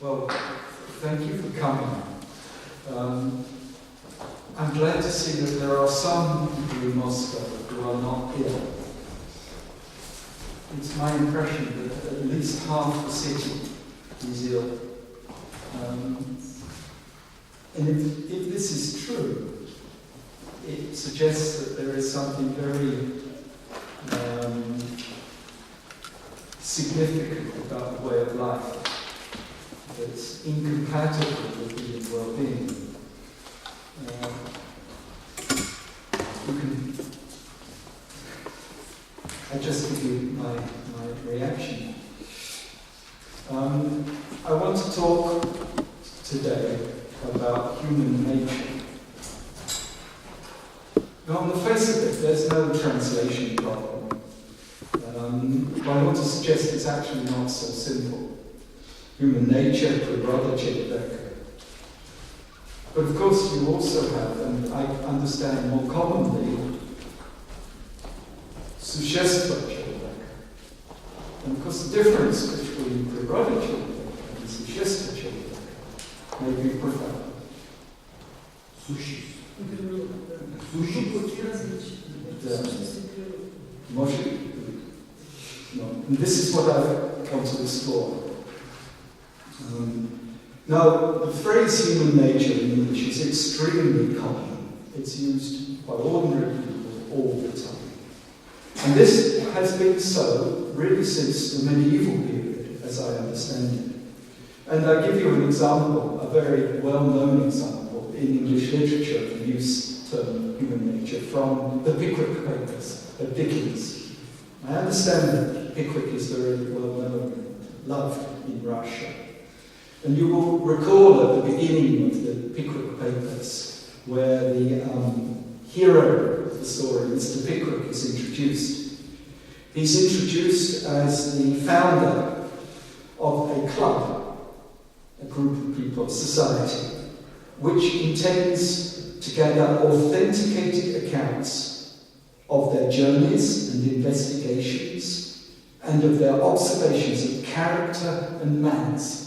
Well, thank you for coming. I'm glad to see that there are some people in Moscow who are not ill. It's my impression that at least half the city is ill. And if this is true, it suggests that there is something very significant about the way of life that's incompatible with human well-being. I just give you my reaction. I want to talk today about human nature. Now, on the face of it, there's no translation problem. But I want to suggest it's actually not so simple. Human nature, Roджера. But of course, you also have, and I understand more commonly, Roджера. And of course, the difference between Roджera and Roджera may be profound. And this is what I want to explore. Now, the phrase human nature in English is extremely common. It's used by ordinary people all the time. And this has been so really since the medieval period, as I understand it. And I give you an example, a very well-known example in English literature of the use of the term human nature from the Pickwick Papers of Dickens. I understand that Pickwick is very well-known, loved in Russia. And you will recall at the beginning of the Pickwick Papers where the hero of the story, Mr. Pickwick, is introduced. He's introduced as the founder of a club, a group of people, a society, which intends to gather authenticated accounts of their journeys and investigations and of their observations of character and manners.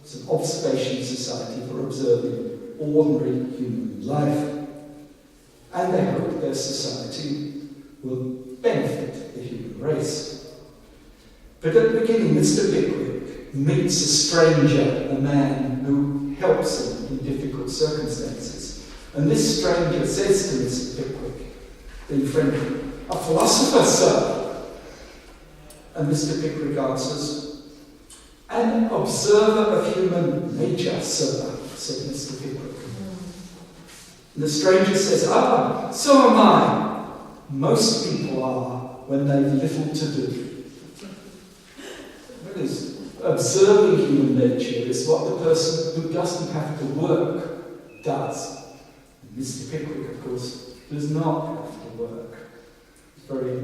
It's an observation society for observing ordinary human life. And they hope their society will benefit the human race. But at the beginning, Mr. Pickwick meets a stranger, a man who helps him in difficult circumstances. And this stranger says to Mr. Pickwick, being friendly, "A philosopher, sir." And Mr. Pickwick answers, "An observer of human nature, sir," said Mr. Pickwick. And the stranger says, "Ah, so am I. Most people are when they've little to do." That is, observing human nature is what the person who doesn't have to work does. And Mr. Pickwick, of course, does not have to work. It's very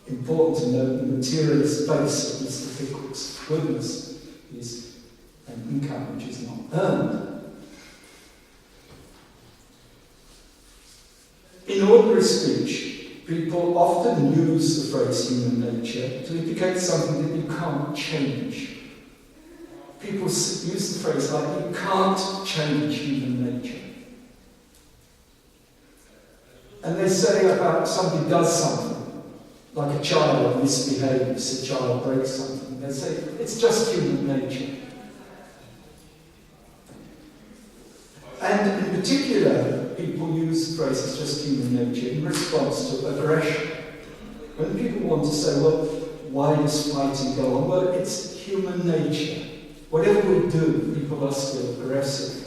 important to note the materialist base of Mr. Pickwick's goodness is an income which is not earned. In ordinary speech, people often use the phrase human nature to indicate something that you can't change. People use the phrase like, you can't change human nature. And they say about somebody does something, like a child misbehaves, a child breaks something. They say, it's just human nature. And in particular, people use the phrase, it's just human nature, in response to aggression. When people want to say, well, why does fighting go on? Well, it's human nature. Whatever we do, people are still aggressive.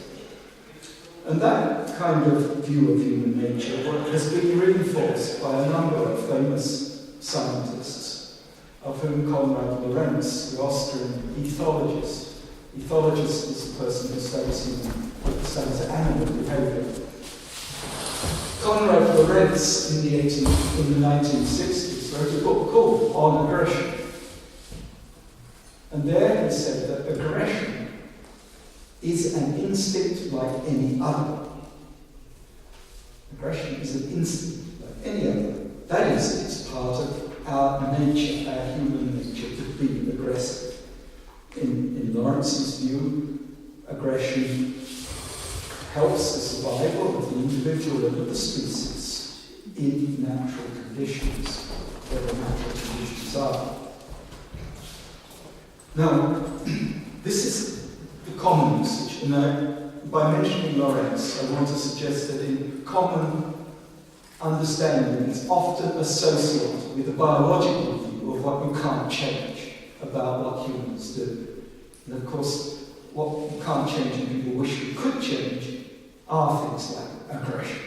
And that kind of view of human nature has been reinforced by a number of famous scientists, of whom Konrad Lorenz, the Austrian ethologist. Ethologist is the person who studies animal behavior. Konrad Lorenz, in the 1960s, wrote a book called On Aggression. And there he said that aggression is an instinct like any other. Aggression is an instinct like any other. That is, it's part of our nature, our human nature, to be aggressive. In Lawrence's view, aggression helps the survival of the individual and of the species in natural conditions, where the natural conditions are. Now, this is the common usage, and by mentioning Lawrence, I want to suggest that in common understanding is often associated with the biological view of what you can't change about what humans do. And of course, what you can't change and people wish you could change are things like aggression.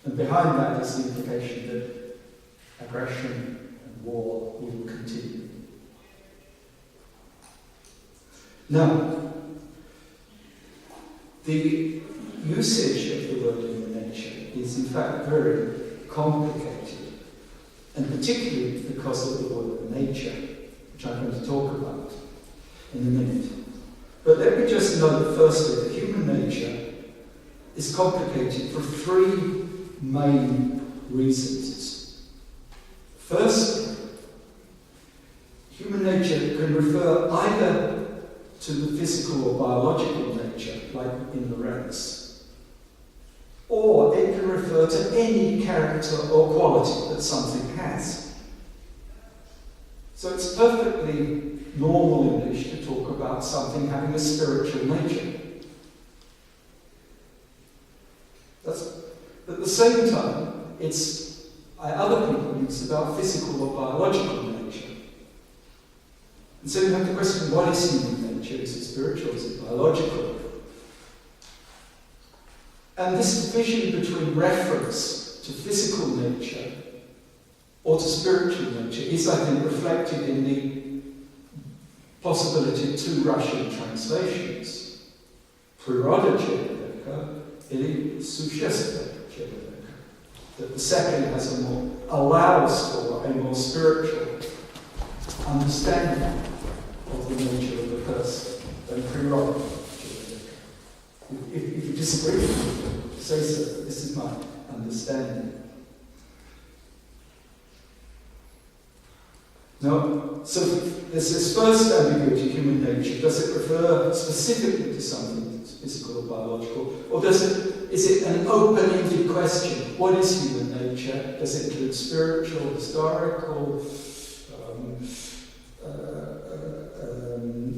And behind that is the implication that aggression and war will continue. Now, the usage of the word human nature is in fact very complicated, and particularly because of the word nature, which I'm going to talk about in a minute. But let me just note firstly that human nature is complicated for three main reasons. Firstly, human nature can refer either to the physical or biological nature, like in Lawrence, or it can refer to any character or quality that something has. So it's perfectly normal English to talk about something having a spiritual nature. At the same time, other people use about physical or biological nature. And so you have to question, what is human nature? Is it spiritual? Is it biological? And this division between reference to physical nature or to spiritual nature is, I think, reflected in the possibility of two Russian translations. Природа человека или существо человека. That the second allows for a more spiritual understanding of the nature of the person than природа человека. If you disagree with me, say so. This is my understanding. No, so there's this first ambiguity, human nature. Does it refer specifically to something that's physical or biological? Or is it an open-ended question? What is human nature? Does it include spiritual, historical,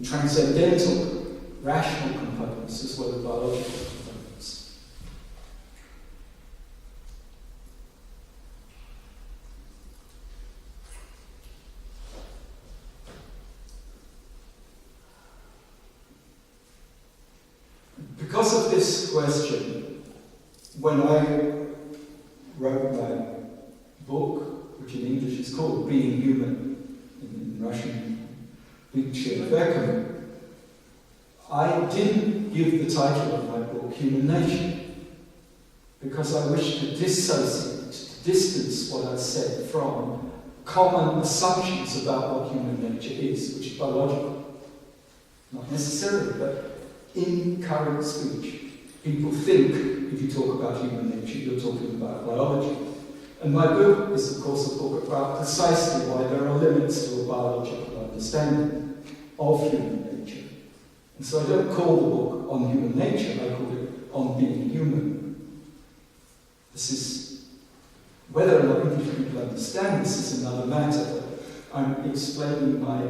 transcendental, rational components as well as biological components? Because of this question, when I wrote my book, which in English is called Being Human, in Russian, I didn't give the title of my book Human Nature, because I wished to distance what I said from common assumptions about what human nature is, which is biological. Not necessarily, but in current speech, people think if you talk about human nature, you're talking about biology. And my book is, of course, a book about precisely why there are limits to a biological understanding of human nature. And so I don't call the book On Human Nature, I call it On Being Human. This is, whether or not English people understand this is another matter, but I'm explaining my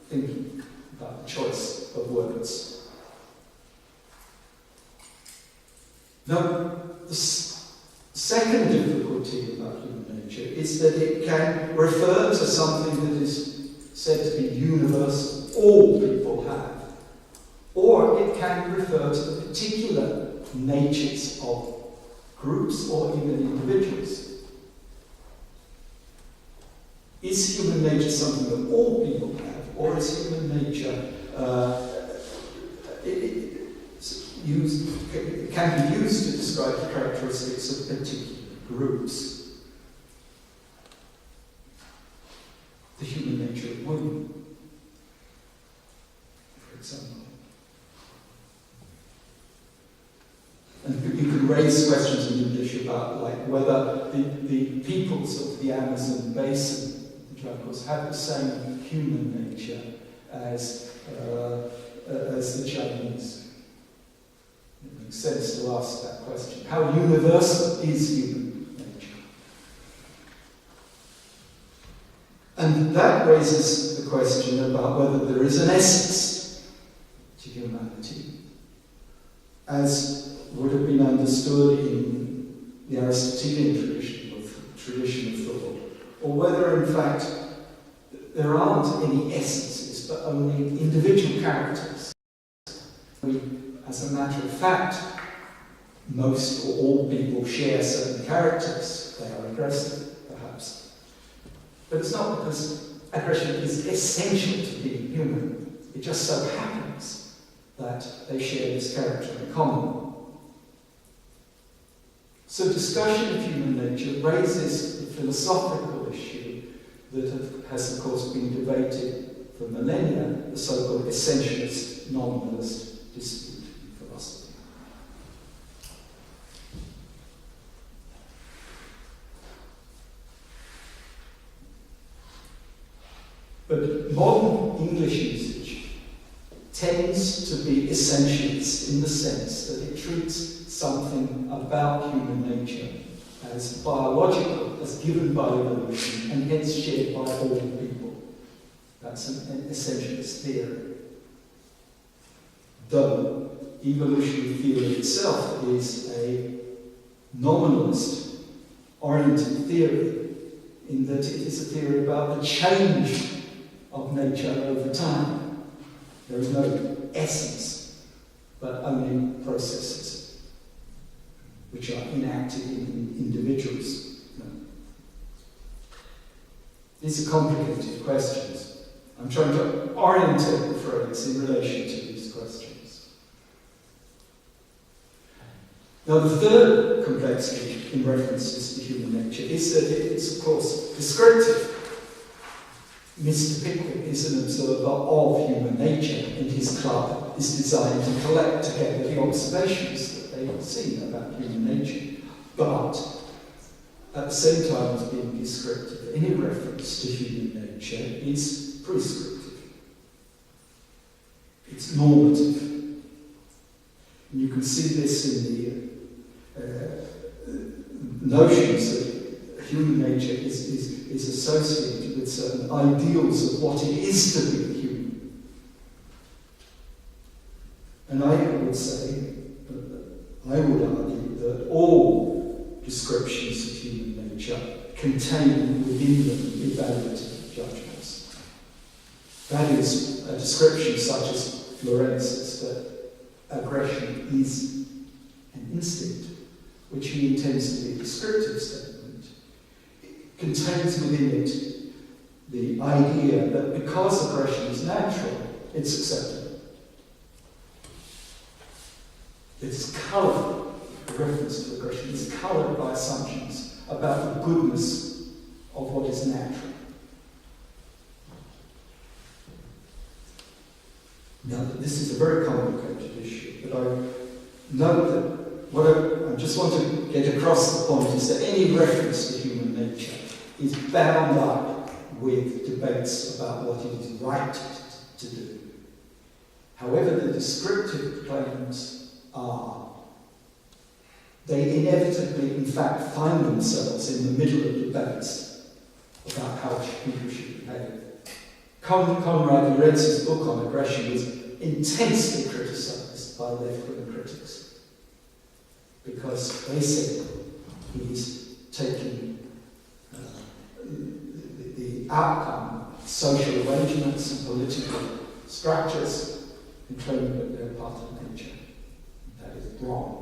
thinking about the choice of words. Now, the second difficulty about human nature is that it can refer to something that is said to be universal, all people have, or it can refer to the particular natures of groups or even individuals. Is human nature something that all people have, or is human nature can be used to describe the characteristics of particular groups? The human nature of women, for example. And you can raise questions in English about whether the peoples of the Amazon basin, which which of course have the same human nature as the Chinese. It makes sense to ask that question. How universal is human nature? And that raises the question about whether there is an essence to humanity, as would have been understood in the Aristotelian tradition of thought, or whether in fact there aren't any essences but only individual characters. As a matter of fact, most or all people share certain characters. They are aggressive, perhaps. But it's not because aggression is essential to being human. It just so happens that they share this character in common. So discussion of human nature raises the philosophical issue that has, of course, been debated for millennia, the so-called essentialist, nominalist dispute in philosophy. But modern English usage tends to be essentialist in the sense that it treats something about human nature as biological, as given by evolution, and hence shared by all people. That's an essentialist theory. Though evolutionary theory itself is a nominalist oriented theory, in that it is a theory about the change of nature over time. There is no essence, but only processes which are enacted in individuals. No. These are complicated questions. I'm trying to orientate the phrase in relation to these questions. Now, the third complexity in references to human nature is that it is, of course, descriptive. Mr. Pickwick is an observer of human nature, and his club is designed to collect together the observations that they have seen about human nature. But at the same time as being descriptive, any reference to human nature is prescriptive. It's normative. And you can see this in the notions that human nature is associated with certain ideals of what it is to be human. And I would say, I would argue that all descriptions of human nature contain within them evaluative judgments. That is, a description such as Florence's, that aggression is an instinct, which he intends to be a descriptive statement, contains within it the idea that because aggression is natural, it's acceptable. It's coloured, the reference to aggression is coloured by assumptions about the goodness of what is natural. Now, this is a very complicated issue, but I note that what I just want to get across the point is that any reference to human nature is bound up with debates about what it is right to do. However, the descriptive claims are, they inevitably, in fact, find themselves in the middle of debates about how people should behave. Konrad Lorenz's book on aggression was intensely criticised by left-wing critics because they said he's taking the outcome, social arrangements and political structures, and claiming that they're part of nature. That is wrong.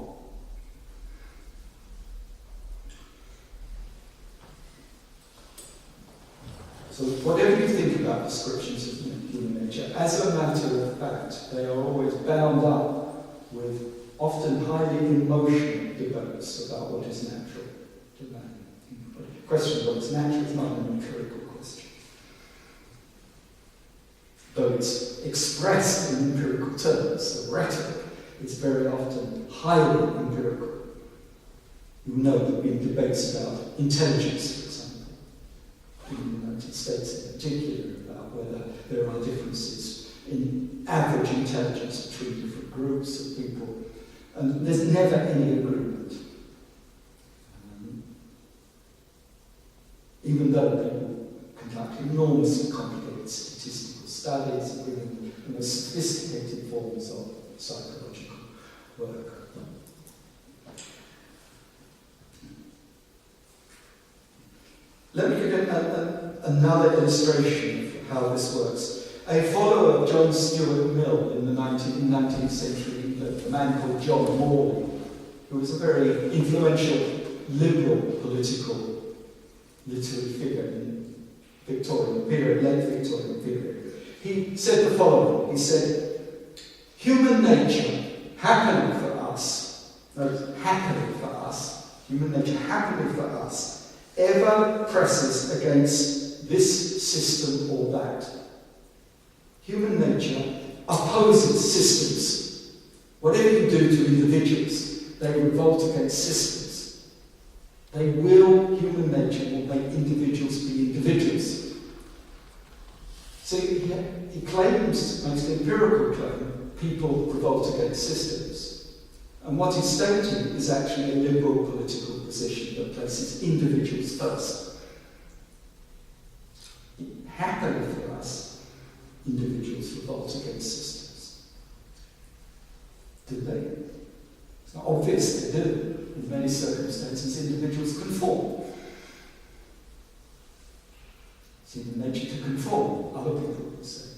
So whatever you think about descriptions of human nature, as a matter of fact, they are always bound up with often highly emotional debates about what is natural to man. The question of what is natural is not an empirical question. Though it's expressed in empirical terms, the rhetoric is very often highly empirical. You know there have been debates about intelligence, for example, in the United States whether there are differences in average intelligence between different groups of people, and there's never any agreement. Even though people conduct enormously complicated statistical studies and bring the most sophisticated forms of psychological work. Let me give another illustration of how this works. A follower of John Stuart Mill in the 19th century, a man called John Morley, who was a very influential liberal political literary figure in Victorian period, late Victorian period. He said the following. He said, human nature, happily for us, human nature, happily for us, ever presses against this system or that. Human nature opposes systems. Whatever you do to individuals, they revolt against systems. Human nature will make individuals be individuals. So he claims, makes an empirical claim, people revolt against systems. And what he's stating is actually a liberal political position that places individuals first. Happily for us, individuals revolt against systems. Do they? It's not obvious they do. In many circumstances, individuals conform. It's in the nature to conform, other people will say.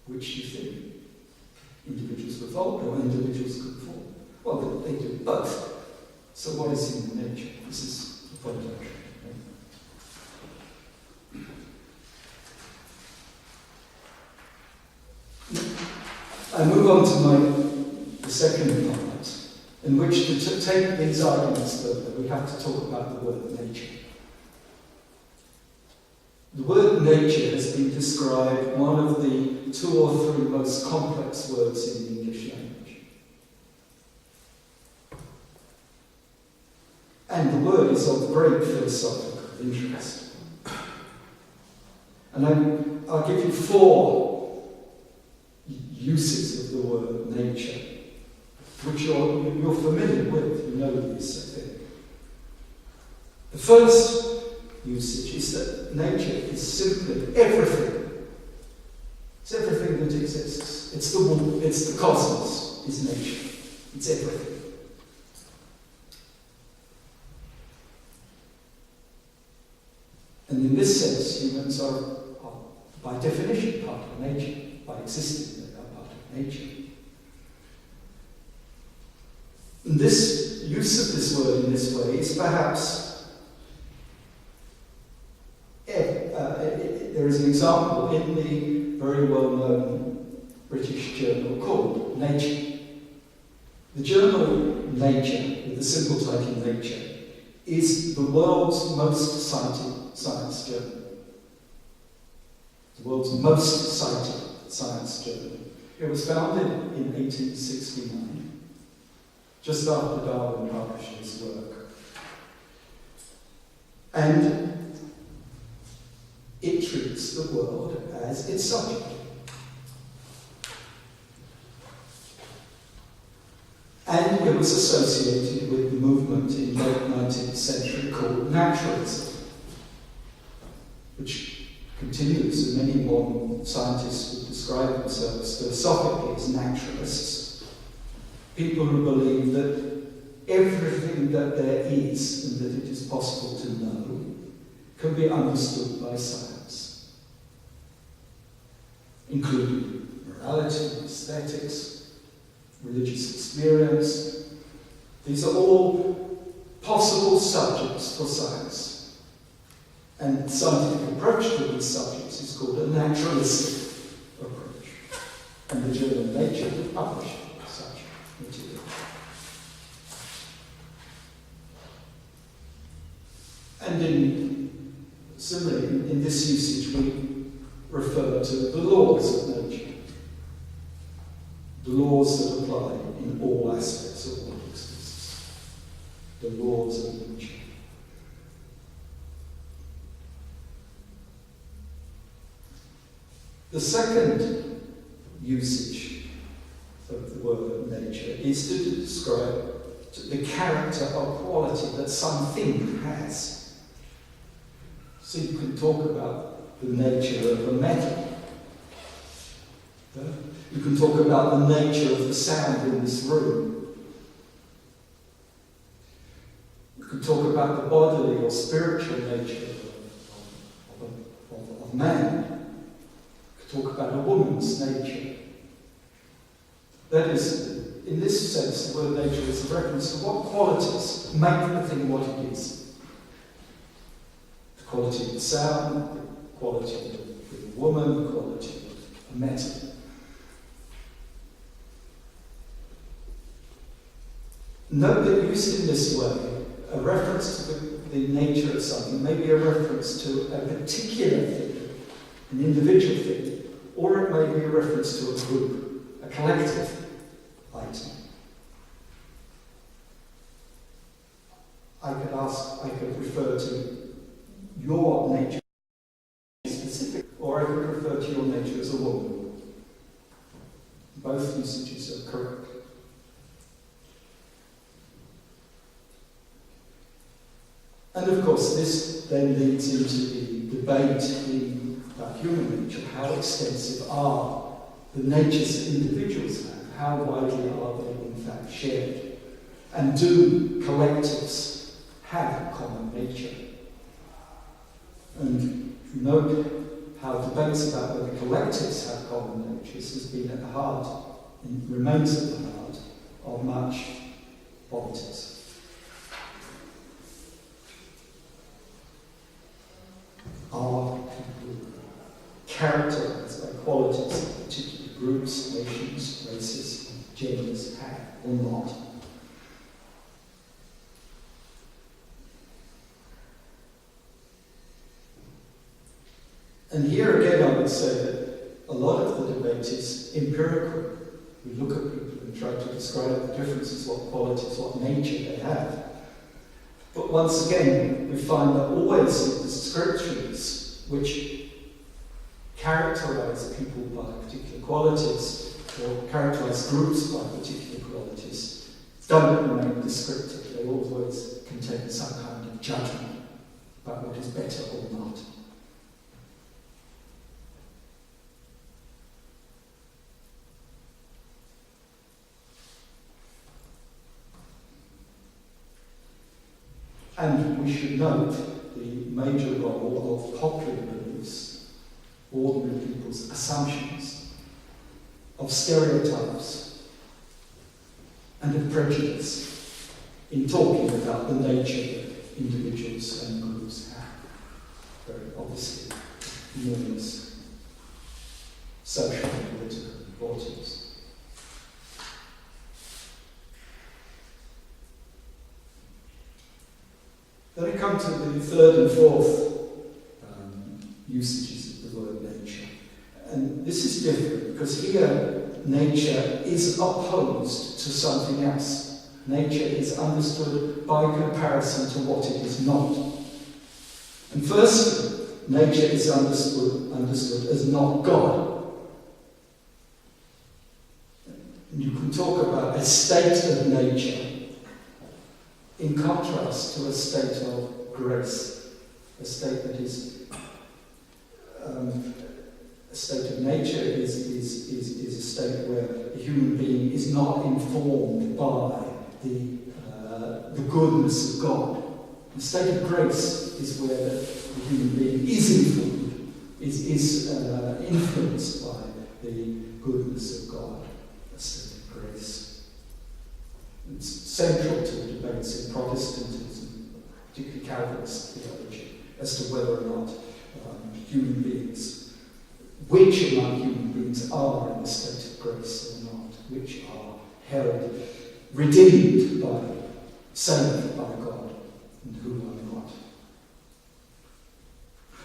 Which do you think? Individuals revolt or individuals conform? Well, they do both. So what is human nature? This is the point I'm trying to make. I move on to the second part, in which to take these arguments that we have to talk about the word nature. The word nature has been described one of the 2 or 3 most complex words in the English language. And the word is of great philosophical interest. And I'll give you 4 uses of the word nature, which you're familiar with. You know this, I think. The first usage is that nature is simply everything. It's everything that exists. It's the cosmos, is nature. It's everything. And in this sense, humans are by definition part of nature. By existing, they are part of nature. And this use of this word in this way is perhaps there is an example in the very well-known British journal called Nature. The journal Nature, with the simple title Nature, is the world's most cited science journal. The world's most cited science journal. It was founded in 1869, just after Darwin published his work. And it treats the world as its subject. And it was associated with the movement in the late 19th century called naturalism, which continues, and many modern scientists would describe themselves philosophically as naturalists. People who believe that everything that there is and that it is possible to know can be understood by science, including morality, aesthetics, religious experience. These are all possible subjects for science. And the scientific approach to these subjects is called a naturalistic approach. And the journal Nature published such material. And similarly, in this usage, we refer to the laws of nature. The laws that apply in all aspects of what exists. The laws of nature. The second usage of the word nature is to describe the character or quality that something has. So you can talk about the nature of a metal. You can talk about the nature of the sound in this room. You can talk about the bodily or spiritual nature of man. You can talk about a woman's nature. That is, in this sense, the word nature is a reference to what qualities make the thing what it is. The quality of the sound, the quality of the woman, the quality of a metal. Note that used in this way, a reference to the nature of something may be a reference to a particular thing, an individual thing, or it may be a reference to a group, a collective item. I could refer to your nature specific, or I could refer to your nature as a woman. Both usages are correct. And of course, this then leads into the debate about human nature. How extensive are the natures that individuals have? How widely are they in fact shared? And do collectives have a common nature? And note how debates about whether collectives have common natures has been at the heart, and remains at the heart, of much politics. Are people characterized by qualities that particular groups, nations, races, genders have or not? And here again I would say that a lot of the debate is empirical. We look at people and try to describe the differences, what qualities, what nature they have. But once again, we find that always the descriptions which characterize people by particular qualities, or characterize groups by particular qualities, don't remain descriptive. They always contain some kind of judgment about what is better or not. And we should note the major role of popular beliefs, ordinary people's assumptions, of stereotypes, and of prejudice in talking about the nature that individuals and groups have. Very obviously enormous social and political importance. Then we come to the third and fourth usages of the word nature. And this is different because here nature is opposed to something else. Nature is understood by comparison to what it is not. And firstly, nature is understood as not God. And you can talk about a state of nature in contrast to a state of grace, a state that is a state of nature is a state where the human being is not informed by the goodness of God. The state of grace is where the human being is informed, is influenced by the goodness of God, a state of grace. It's central to the debates in Protestantism, particularly Calvinist theology, as to whether or not human beings, which among human beings are in a state of grace or not, which are held, redeemed by, saved by God, and who are not.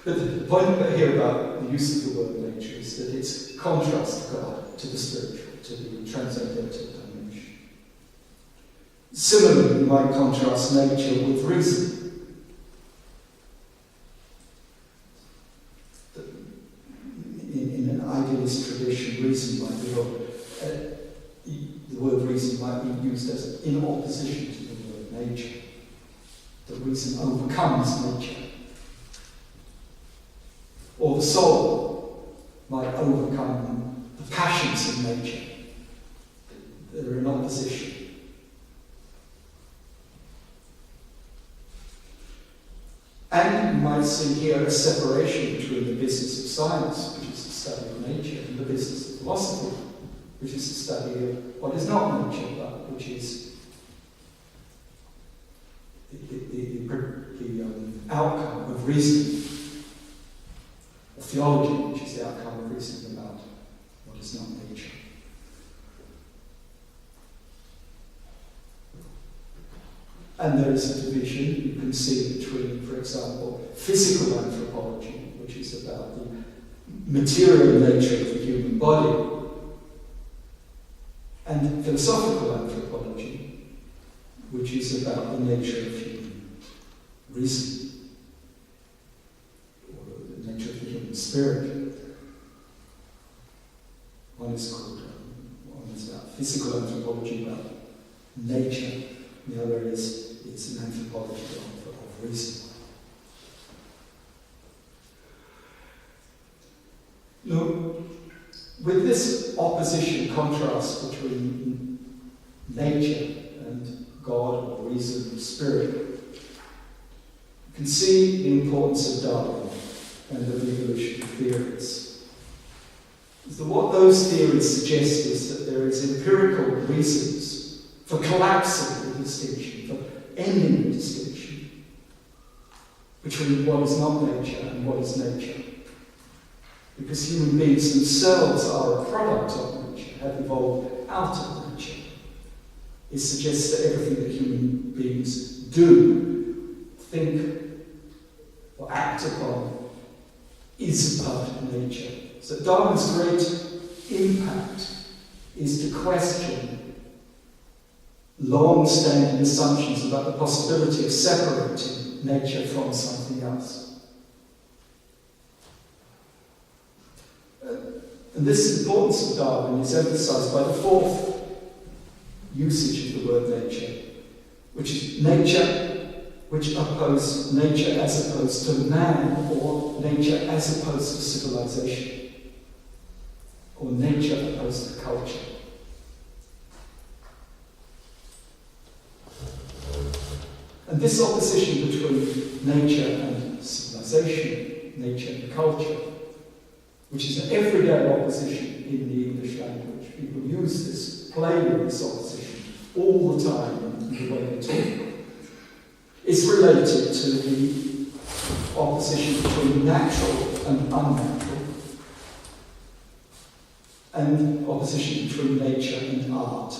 But the point here about the use of the word nature is that it's contrast to God, to the spiritual, to the transcendental dimension. Similarly, you might contrast nature with reason. In an his tradition, reason might be, the word reason might be used as in opposition to the word nature. The reason overcomes nature. Or the soul might overcome the passions of nature. They're in opposition. And you might see here a separation between the business of science, which is the study of nature, and the business of philosophy, which is the study of what is not nature, but which is the outcome of reasoning. Or theology, which is the outcome of reasoning about what is not nature. And there is a division you can see between, for example, physical anthropology, which is about the material nature of the human body, and philosophical anthropology, which is about the nature of human reason, or the nature of the human spirit. One is about physical anthropology, about nature. The other is it's an anthropology of reason. Now, with this opposition, contrast between nature and God or reason or spirit, you can see the importance of Darwin and of the evolutionary theories. So what those theories suggest is that there is empirical reasons for collapsing the distinction, for ending the distinction between what is not nature and what is nature. Because human beings themselves are a product of nature, have evolved out of nature. It suggests that everything that human beings do, think, or act upon is a part of nature. So Darwin's great impact is to question long-standing assumptions about the possibility of separating nature from something else. And this importance of Darwin is emphasized by the fourth usage of the word nature, which is nature, which opposes nature as opposed to man, or nature as opposed to civilization, or nature opposed to culture. And this opposition between nature and civilization, nature and culture, which is an everyday opposition in the English language. People use this, play with this opposition all the time in the way they talk. It's related to the opposition between natural and unnatural, and opposition between nature and art,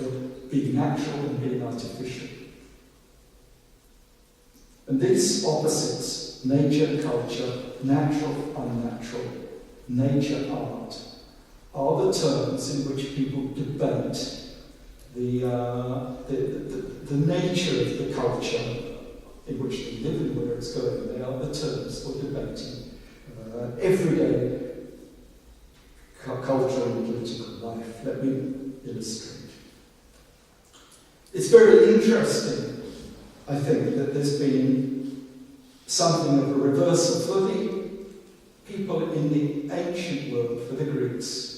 or being natural and being artificial. And these opposites, nature, culture, natural, unnatural, nature, art, are the terms in which people debate the nature of the culture in which they live and where it's going. They are the terms for debating everyday cultural and political life. Let me illustrate. It's very interesting, I think, that there's been something of a reversal for the people in the ancient world, for the Greeks.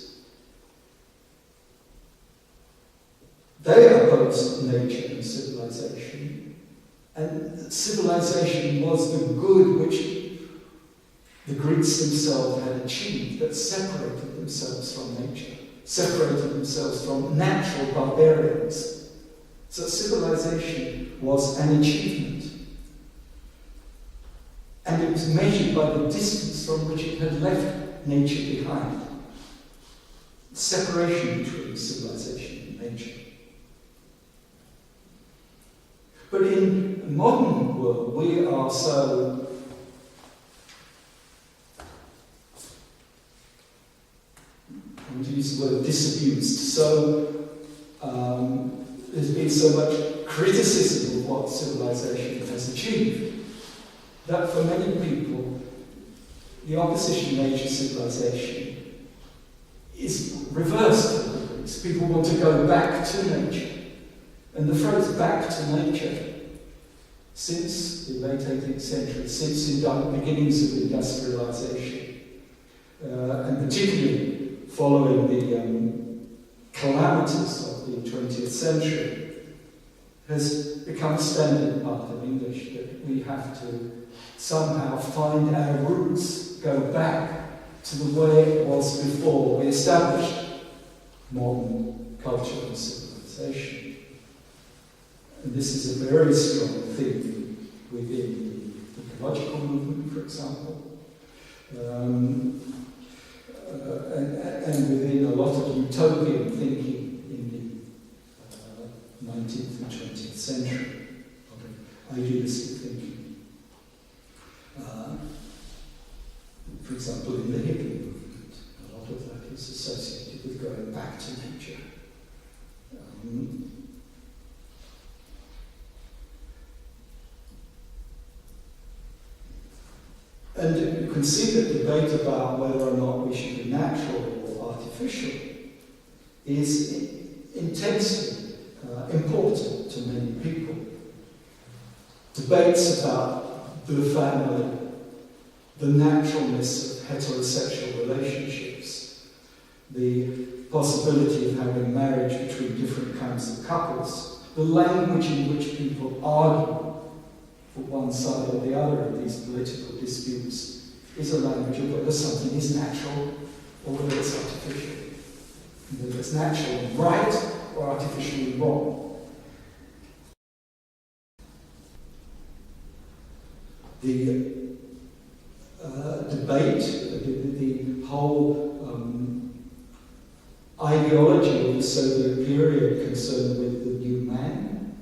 They opposed nature and civilization, and civilization was the good which the Greeks themselves had achieved, that separated themselves from nature, separated themselves from natural barbarians. So civilization was an achievement, and it was measured by the distance from which it had left nature behind. Separation between civilization and nature. But in the modern world, we are so I'm going to use the word disabused, so there's been so much criticism of what civilization has achieved, that for many people, the opposition nature-civilization is reversed for the Greeks. People want to go back to nature. And the phrase back to nature, since the late 18th century, since the beginnings of industrialization, and particularly following the calamities of the 20th century, has become a standard part of English, that we have to somehow find our roots, go back to the way it was before we established modern culture and civilization. And this is a very strong theme within the ecological movement, for example, and within a lot of utopian thinking in the 19th and 20th century, of idealistic thinking. For example, in the hippie movement, a lot of that is associated with going back to nature. And you can see that debate about whether or not we should be natural or artificial is intensely important to many people. Debates about the family, the naturalness of heterosexual relationships, the possibility of having marriage between different kinds of couples, the language in which people argue for one side or the other of these political disputes is a language of whether something is natural or whether it's artificial. Whether it's natural and right or artificially wrong. The debate, the whole ideology of the Soviet period concerned with the new man,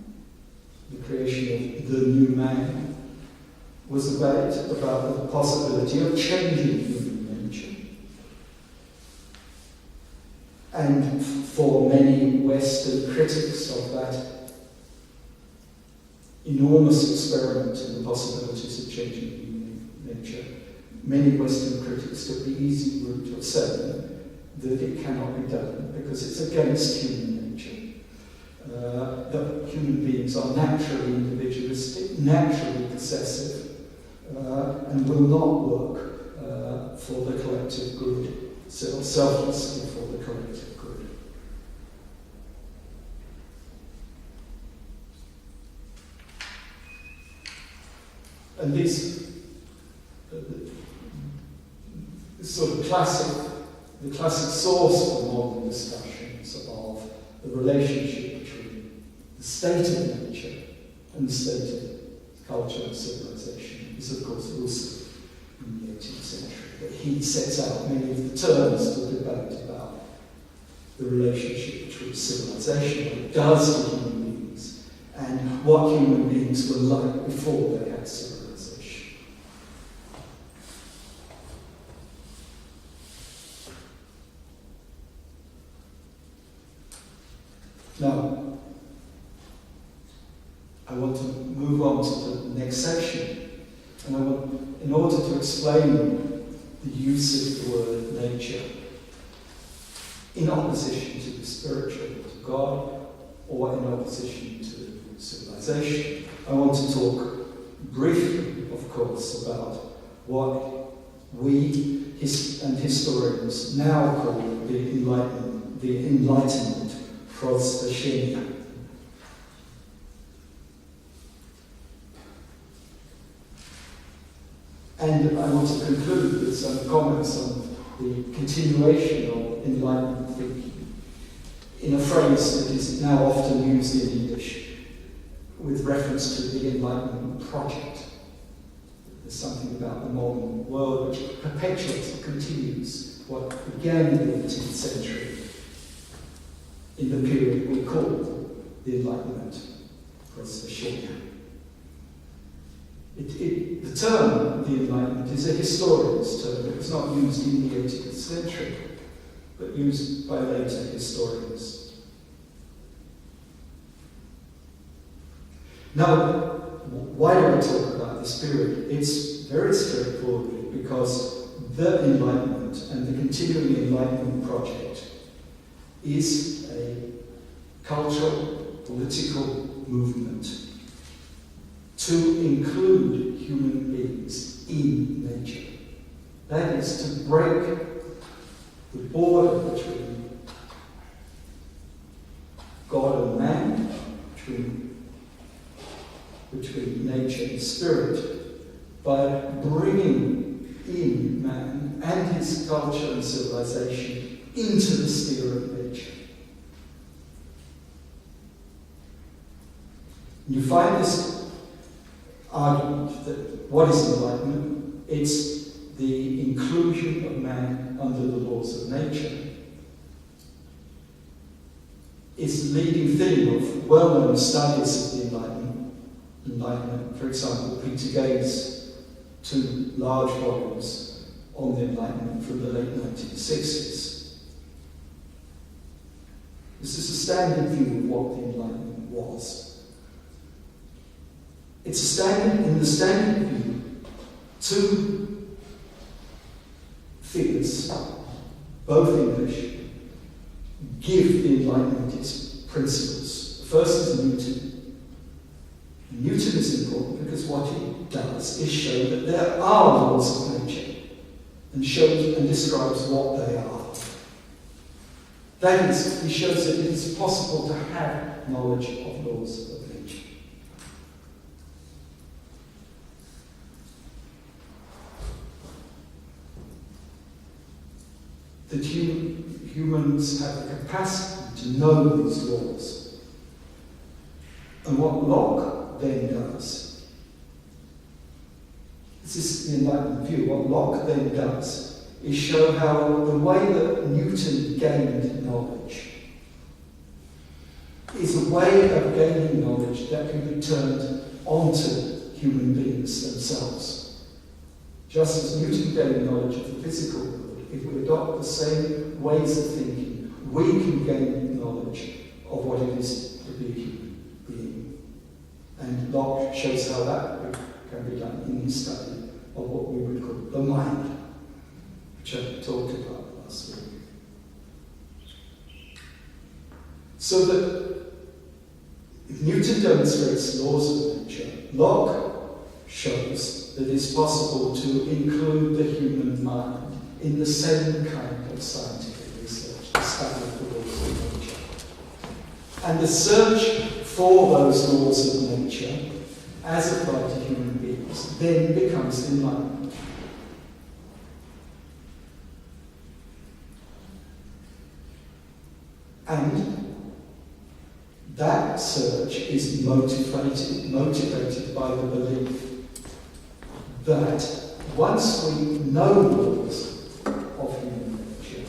the creation of the new man, was a debate about the possibility of changing human nature. And for many Western critics of that enormous experiment in the possibilities of changing human nature, many Western critics took the easy route of saying that it cannot be done because it's against human nature. That human beings are naturally individualistic, naturally possessive, and will not work for the collective good, selflessly for the collective good. And these sort of classic source for modern discussions of the relationship between the state of nature and the state of culture and civilization is, of course, Rousseau in the 18th century. But he sets out many of the terms to debate about the relationship between civilization, what it does to human beings, and what human beings were like before they had civilization. Now, I want to move on to the next section, and I want, in order to explain the use of the word nature in opposition to the spiritual, to God, or in opposition to civilization, I want to talk briefly, of course, about what we and historians now call the Enlightenment Prozveshenia. And I want to conclude with some comments on the continuation of Enlightenment thinking in a phrase that is now often used in English with reference to the Enlightenment project. There's something about the modern world which perpetuates and continues what began in the 18th century in the period we call the Enlightenment Prozveshenia. The term, the Enlightenment, is a historian's term. It was not used in the 18th century, but used by later historians. Now, why do I talk about this period? It's very straightforward because the Enlightenment and the continuing Enlightenment project is a cultural, political movement to include human beings in nature. That is to break the border between God and man, between nature and spirit, by bringing in man and his culture and civilization into the sphere of nature. You find this argument that what is enlightenment? It's the inclusion of man under the laws of nature. It's the leading theme of well-known studies of the Enlightenment. For example, Peter Gay's 2 large volumes on the Enlightenment from the late 1960s. This is a standard view of what the Enlightenment was. It's a standard, in the standard view, 2 figures, both English, give the Enlightenment its principles. The first is Newton. Newton is important because what he does is show that there are laws of nature and shows and describes what they are. That is, he shows that it is possible to have knowledge of laws of nature. That humans have the capacity to know these laws. And what Locke then does, this is the Enlightenment view, what Locke then does is show how the way that Newton gained knowledge is a way of gaining knowledge that can be turned onto human beings themselves. Just as Newton gained knowledge of the physical world, if we adopt the same ways of thinking, we can gain knowledge of what it is to be a human being. And Locke shows how that can be done in his study of what we would call the mind, which I talked about last week. So that Newton demonstrates laws of nature, Locke shows that it's possible to include the human mind in the same kind of scientific research, the study of the laws of nature. And the search for those laws of nature, as applied to human beings, then becomes enlightenment. And that search is motivated by the belief that once we know laws of human nature,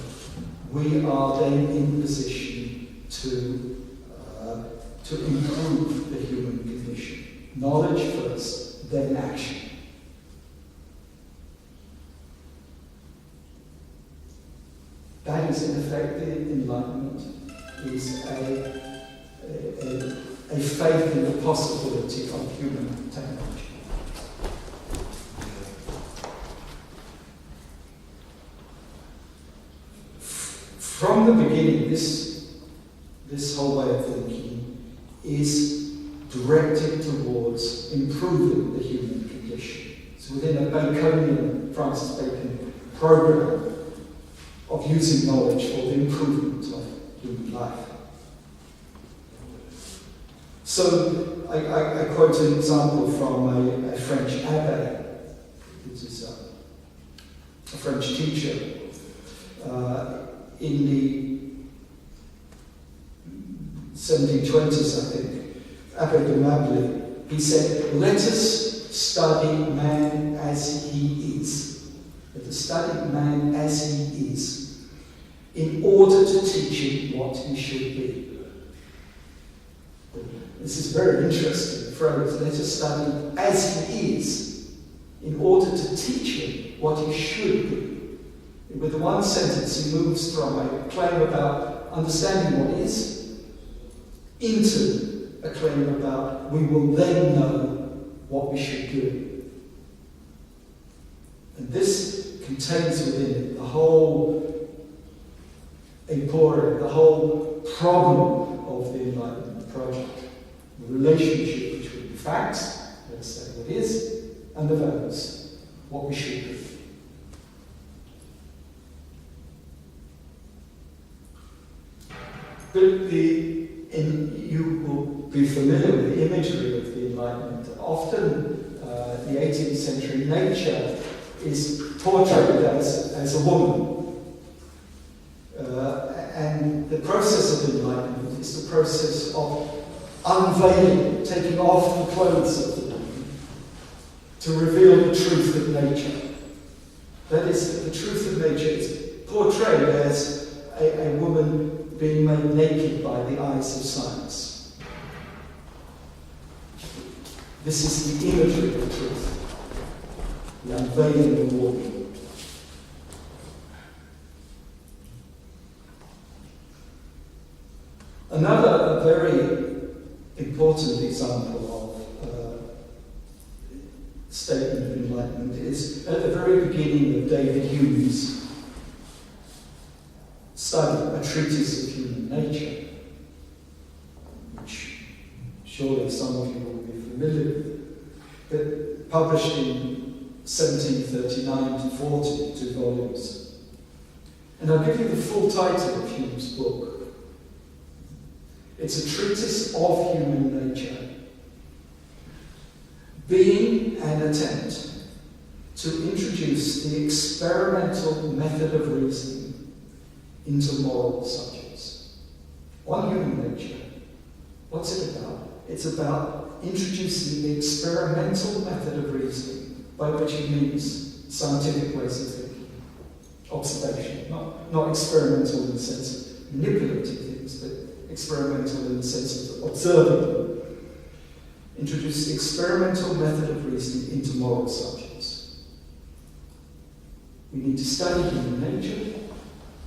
we are then in position to improve the human condition. Knowledge first, then action. That is, in effect, the Enlightenment is a faith in the possibility of human technology. From the beginning, this whole way of thinking is directed towards improving the human condition. It's within a Baconian, Francis Bacon program of using knowledge for the improvement of human life. So I quote an example from a French abbé, which is a French teacher, in the 1720s, I think, Abbé de Mably, he said, "Let us study man as he is. Let us study man as he is, in order to teach him what he should be." This is a very interesting phrase. Let us study as he is, in order to teach him what he should be. With the one sentence, he moves from a claim about understanding what is into a claim about we will then know what we should do. And this contains within it the whole aporia, the whole problem of the Enlightenment project. The relationship between the facts, let's say what is, and the values, what we should be. But you will be familiar with the imagery of the Enlightenment. Often, the 18th century nature is portrayed as a woman. And the process of enlightenment is the process of unveiling, taking off the clothes of the woman to reveal the truth of nature. That is, the truth of nature is portrayed as a woman being made naked by the eyes of science. This is the imagery of truth, the unveiling of the woman. Another very important example of statement of enlightenment is at the very beginning of David Hume's study, A Treatise of Human Nature, which surely some of you will be familiar with, but published in 1739 to 40, 2 volumes. And I'll give you the full title of Hume's book. It's a treatise of human nature, being an attempt to introduce the experimental method of reasoning into moral subjects. On human nature, what's it about? It's about introducing the experimental method of reasoning, by which he means scientific ways of thinking, observation, not experimental in the sense of manipulating things, but experimental in the sense of observing them. Introduce the experimental method of reasoning into moral subjects. We need to study human nature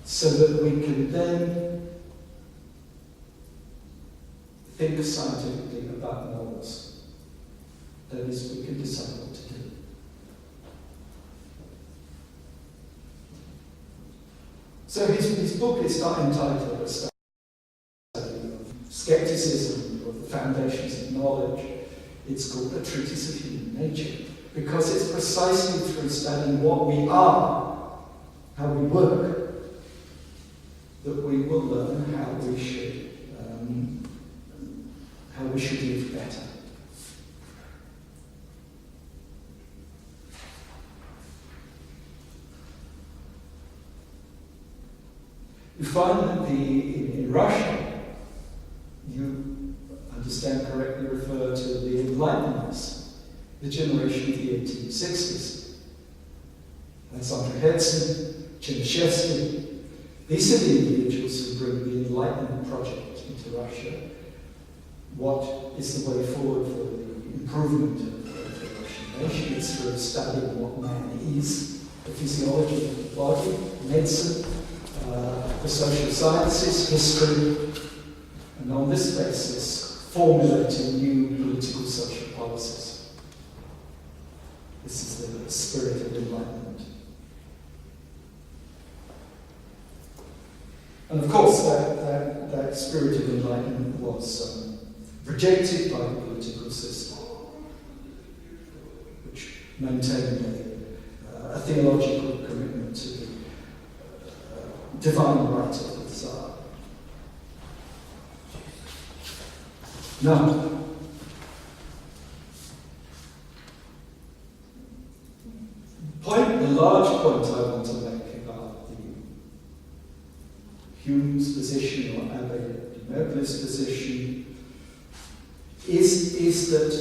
so that we can then think scientifically about morals. That is, we can decide what to do. So his book is not entitled A Study of Skepticism or the Foundations of Knowledge. It's called A Treatise of Human Nature, because it's precisely through studying what we are, how we work, that we will learn how we should live better. You find that in Russia, you understand correctly, refer to the Enlightenments, the generation of the 1860s. Alexander Herzen, Chernyshevsky. These are the individuals who bring the Enlightenment project into Russia. What is the way forward for the improvement of the Russian nation? It's through studying what man is, the physiology of the body, medicine, the social sciences, history, and on this basis, formulating new political social policies. This is the spirit of enlightenment. And of course, that spirit of enlightenment was rejected by the political system, which maintained a theological commitment to the divine right of the Tsar. Now, the large point I want to make about Hume's position, or Abbe de Meucler's position, is that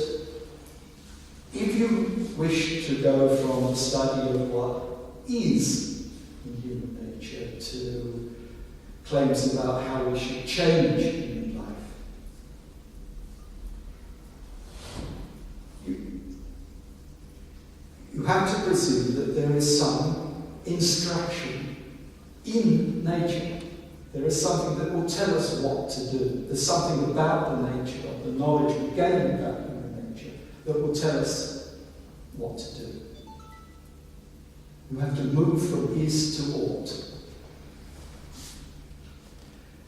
if you wish to go from a study of what is in human nature to claims about how we should change human life, you have to presume that there is some instruction in nature. There is something that will tell us what to do. There's something about the nature, of the knowledge we gain about human nature, that will tell us what to do. You have to move from is to ought.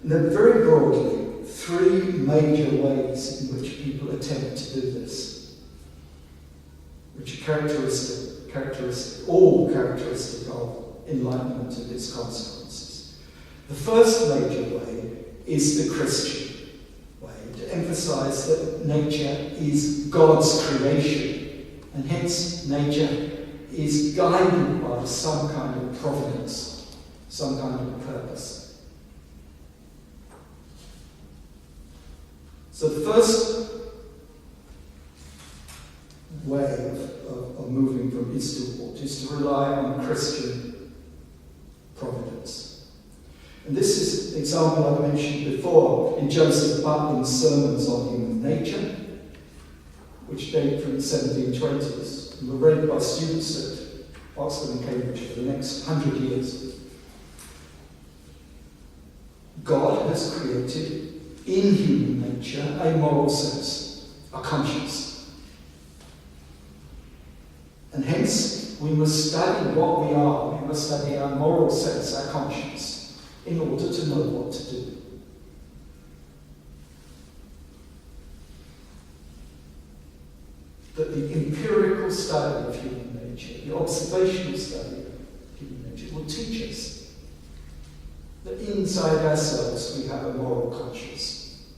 And then very broadly, three major ways in which people attempt to do this, which are all characteristic of enlightenment and its consequences. The first major way is the Christian way, to emphasize that nature is God's creation, and hence nature is guided by some kind of providence, some kind of purpose. So the first way of moving from is to ought is to rely on Christian providence. And this is an example I mentioned before in Joseph Butlin's sermons on human nature, which date from the 1720s and were read by students at Oxford and Cambridge for the next 100 years. God has created in human nature a moral sense, a conscience. And hence, we must study what we are, we must study our moral sense, our conscience, in order to know what to do. That the empirical study of human nature, the observational study of human nature, will teach us that inside ourselves we have a moral conscience,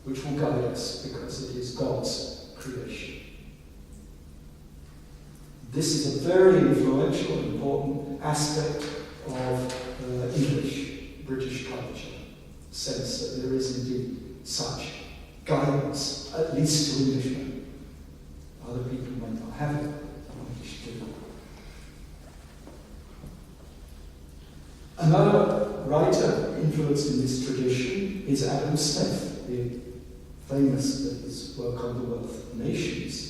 which will guide us because it is God's creation. This is a very influential and important aspect of British culture, sense that there is indeed such guidance, at least to Englishmen. Other people may not have it, English do. Another writer influenced in this tradition is Adam Smith, the famous for his work on the wealth of nations.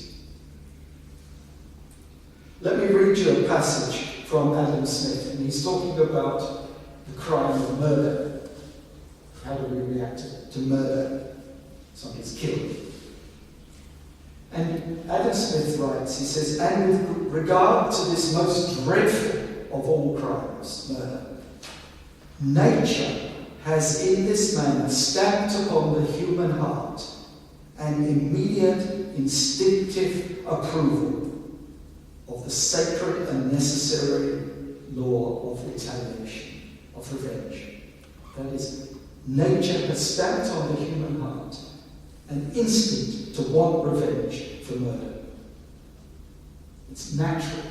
Let me read you a passage from Adam Smith, and he's talking about the crime of murder. How do we react to murder? Someone gets killed. And Adam Smith writes, he says, and with regard to this most dreadful of all crimes, murder, nature has in this manner stamped upon the human heart an immediate, instinctive approval of the sacred and necessary law of retaliation, of revenge. That is, nature has stamped on the human heart an instinct to want revenge for murder. It's natural,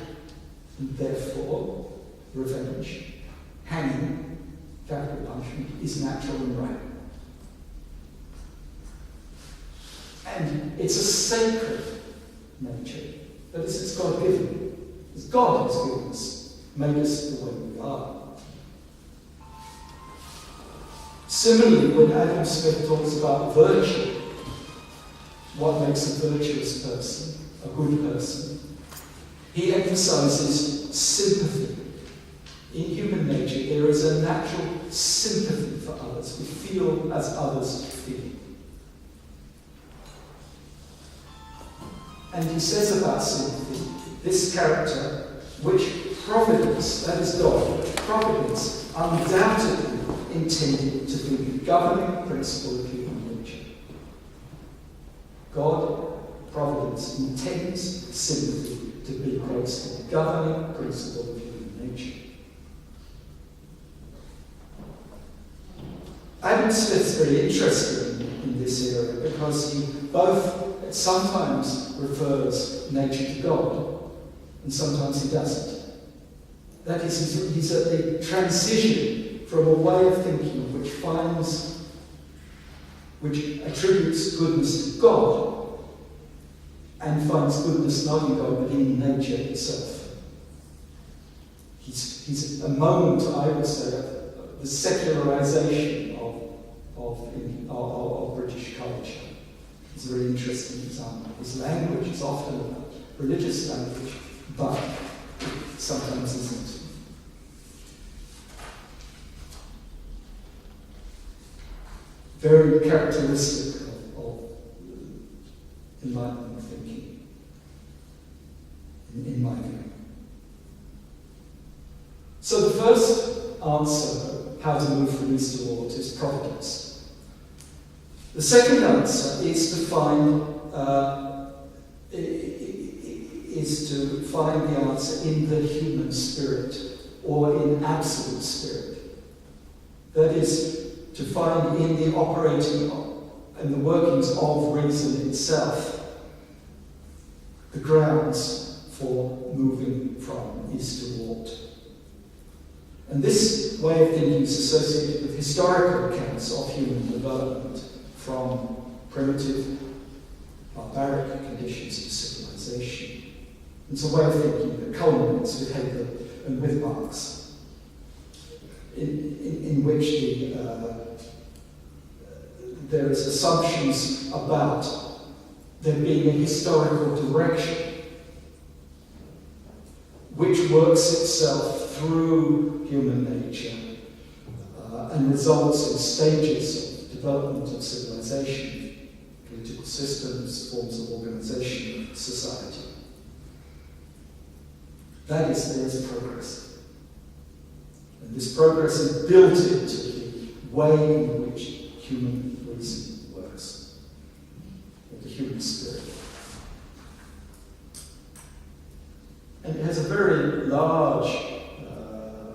and therefore revenge, hanging, capital punishment, is natural and right. And it's a sacred nature. That is, it's God-given. It's God has given us, made us the way we are. Similarly, when Adam Smith talks about virtue, what makes a virtuous person, a good person, he emphasizes sympathy. In human nature, there is a natural sympathy for others. We feel as others feel. And he says about sympathy, this character, which providence, that is God, providence undoubtedly intended to be the governing principle of human nature. God, providence, intends sympathy to be the governing principle of human nature. Adam Smith's very interesting in this area because he both sometimes refers nature to God and sometimes he doesn't. That is, he's at the transition from a way of thinking which attributes goodness to God and finds goodness not in God but in nature itself. He's a moment, I would say, of the secularization of British culture. It's a very interesting example. His language is often religious language, but it sometimes isn't. Very characteristic of Enlightenment thinking, in my view. So the first answer, how to move from east to west, is providence. The second answer is to find the answer in the human spirit, or in absolute spirit. That is, to find in the operating and the workings of reason itself the grounds for moving from east to west. And this way of thinking is associated with historical accounts of human development from primitive, barbaric conditions to civilization. It's a way of thinking that culminates with Hegel and with Marx, in which there is assumptions about there being a historical direction which works itself through human nature and results in stages of development of civilization, political systems, forms of organization of society. That is, there is progress. And this progress is built into the way in which human reason works, or the human spirit. And it has a very large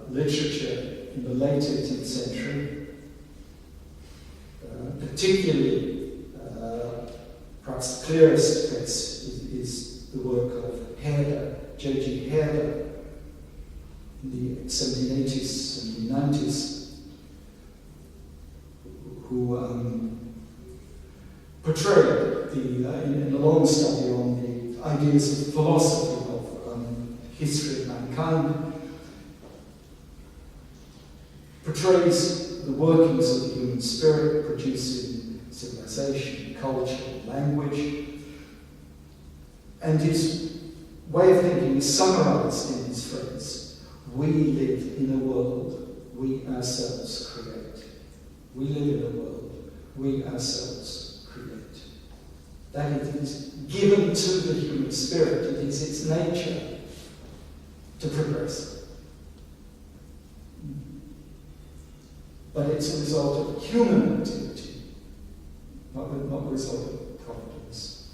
literature in the late 18th century, particularly, perhaps the clearest case is the work of Herder, J.G. Herder, in the 1780s, 1790s, who portrayed in a long study on the ideas of philosophy of history of mankind, portrays the workings of the human spirit, producing civilization, culture, language, and his way of thinking is summarized in his phrase: we live in a world we ourselves create. We live in a world we ourselves create. That it is given to the human spirit, it is its nature to progress. But it's a result of human activity, not a result of providence.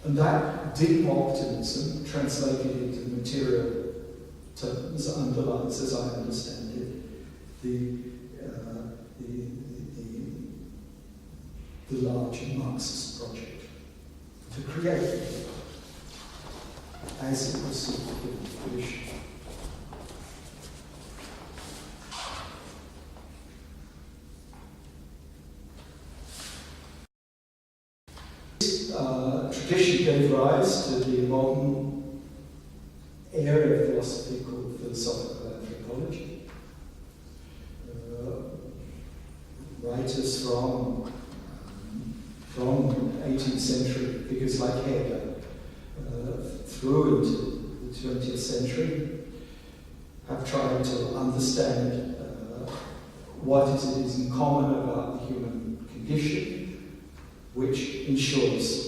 And that deep optimism, translated into material terms, underlines, as I understand it, the large Marxist project to create as it received fruition. Tradition gave rise to the modern area of philosophy called philosophical anthropology. Writers from 18th century figures like Hegel through into the 20th century have tried to understand what it is in common about the human condition, which ensures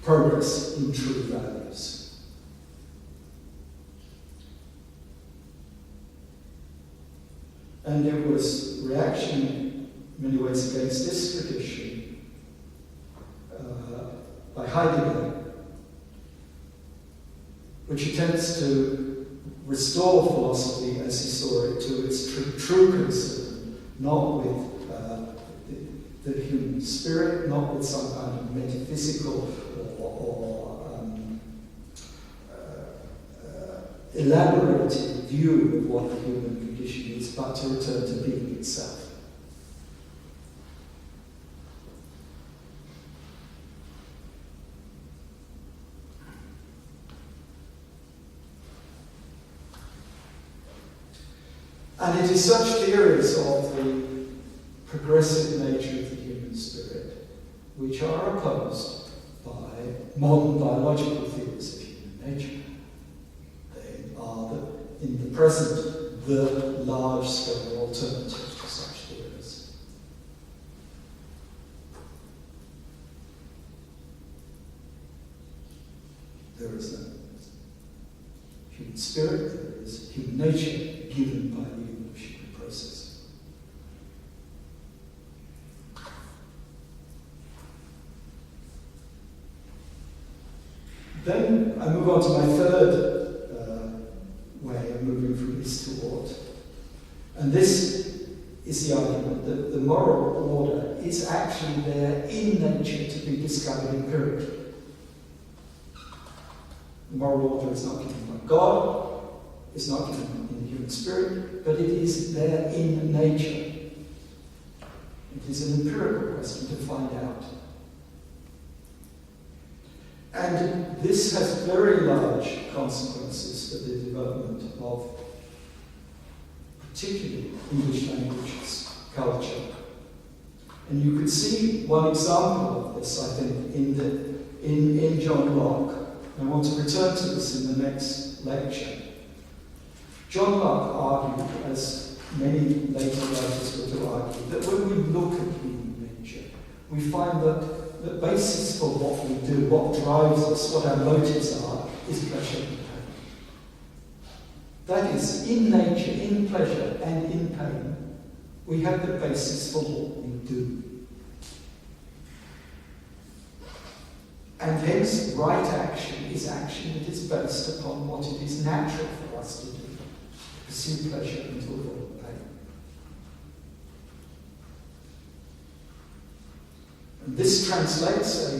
progress in true values. And there was reaction in many ways against this tradition by Heidegger, which attempts to restore philosophy as he saw it to its true concern, not with the human spirit, not with some kind of metaphysical or elaborated view of what the human condition is, but to return to being itself. And it is such theories of the progressive nature of the human spirit which are opposed by modern biological theories of human nature. They are, in the present, the large-scale alternative to such theories. there is no human spirit, there is human nature given by the evolutionary process. Then I move on to my third way of moving from this to ought. And this is the argument that the moral order is actually there in nature to be discovered empirically. The moral order is not given by God, it's not given in the human spirit, but it is there in nature. It is an empirical question to find out. And this has very large consequences for the development of particularly English language culture. And you could see one example of this, I think, in John Locke. I want to return to this in the next lecture. John Locke argued, as many later writers were to argue, that when we look at human nature, we find that the basis for what we do, what drives us, what our motives are, is pleasure and pain. That is, in nature, in pleasure and in pain, we have the basis for what we do. And hence, right action is action that is based upon what it is natural for us to do, to pursue pleasure and to avoid pain. And this translates a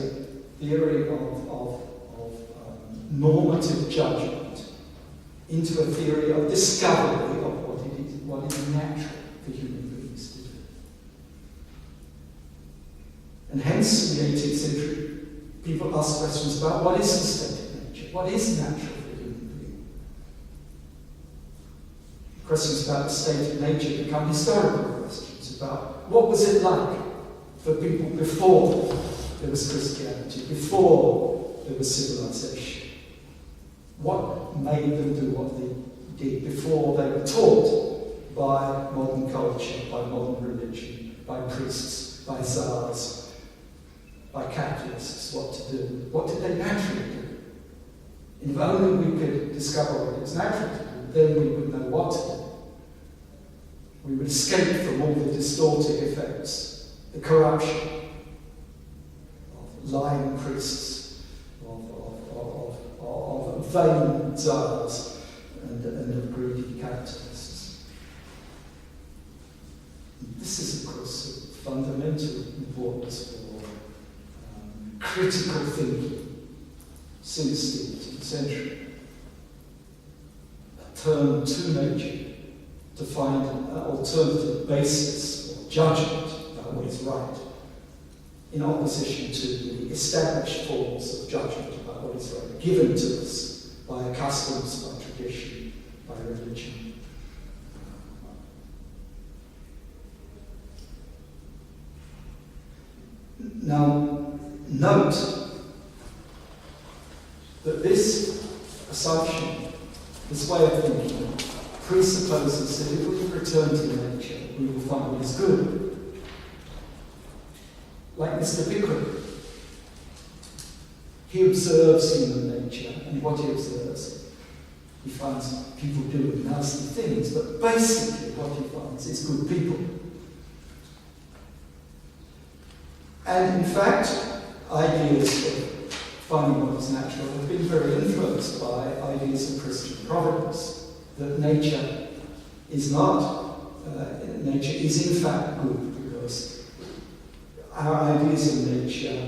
theory of normative judgment into a theory of discovery of what is natural for human beings to do. And hence, in the 18th century, people ask questions about what is the state of nature, what is natural for a human being. Questions about the state of nature become historical questions about what was it like for people before there was Christianity, before there was civilization. What made them do what they did before they were taught by modern culture, by modern religion, by priests, by czars, by capitalists, what to do. What did they naturally do? And if only we could discover what it was natural to do, then we would know what to do. We would escape from all the distorting effects, the corruption of lying priests, of vain czars, and of greedy capitalists. This is, of course, of fundamental importance for critical thinking since the 18th century. A turn to nature to find an alternative basis for judgment about what is right, in opposition to the established forms of judgment about what is right, given to us by customs, by tradition, by religion. Now, note that this assumption, this way of thinking, presupposes that if we return to nature, we will find what is good. Like Mr. Pickwick, he observes human nature, and what he observes, he finds people doing nasty things, but basically what he finds is good people. And in fact, ideas of finding what is natural have been very influenced by ideas of Christian providence, that nature is in fact good, because our ideas of nature